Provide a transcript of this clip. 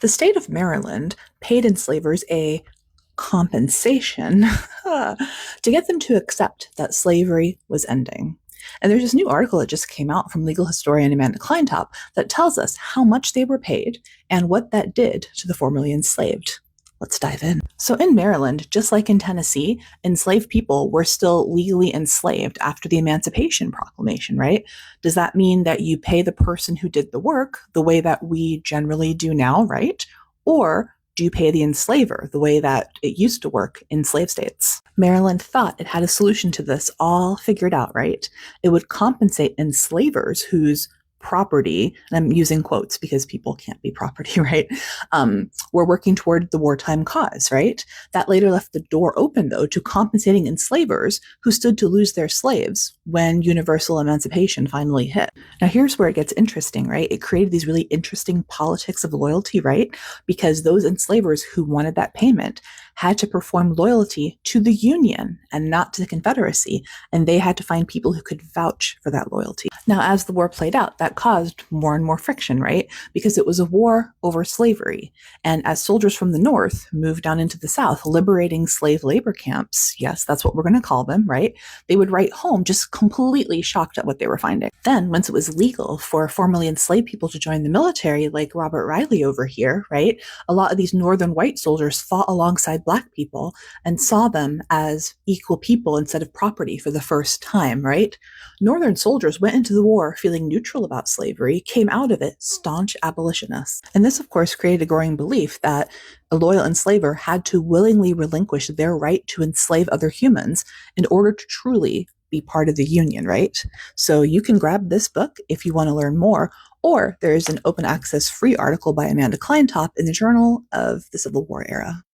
The state of Maryland paid enslavers a compensation to get them to accept that slavery was ending. And there's this new article that just came out from legal historian Amanda Kleintop that tells us how much they were paid and what that did to the formerly enslaved. Let's dive in. So, in Maryland, just like in Tennessee, enslaved people were still legally enslaved after the Emancipation Proclamation, right? Does that mean that you pay the person who did the work the way that we generally do now, right? Or do you pay the enslaver the way that it used to work in slave states? Maryland thought it had a solution to this all figured out, right? It would compensate enslavers whose property, and I'm using quotes because people can't be property, right? Were working toward the wartime cause, right? That later left the door open, though, to compensating enslavers who stood to lose their slaves when universal emancipation finally hit. Now, here's where it gets interesting, right? It created these really interesting politics of loyalty, right? Because those enslavers who wanted that payment had to perform loyalty to the Union and not to the Confederacy, and they had to find people who could vouch for that loyalty. Now, as the war played out, that caused more and more friction, right? Because it was a war over slavery. And as soldiers from the North moved down into the South, liberating slave labor camps, yes, that's what we're going to call them, right? They would write home just completely shocked at what they were finding. Then, once it was legal for formerly enslaved people to join the military, like Robert Riley over here, right? A lot of these Northern white soldiers fought alongside Black people and saw them as equal people instead of property for the first time, right? Northern soldiers went into the war feeling neutral about slavery, came out of it staunch abolitionists. And this, of course, created a growing belief that a loyal enslaver had to willingly relinquish their right to enslave other humans in order to truly be part of the Union, right? So you can grab this book if you want to learn more, or there's an open access free article by Amanda Kleintop in the Journal of the Civil War Era.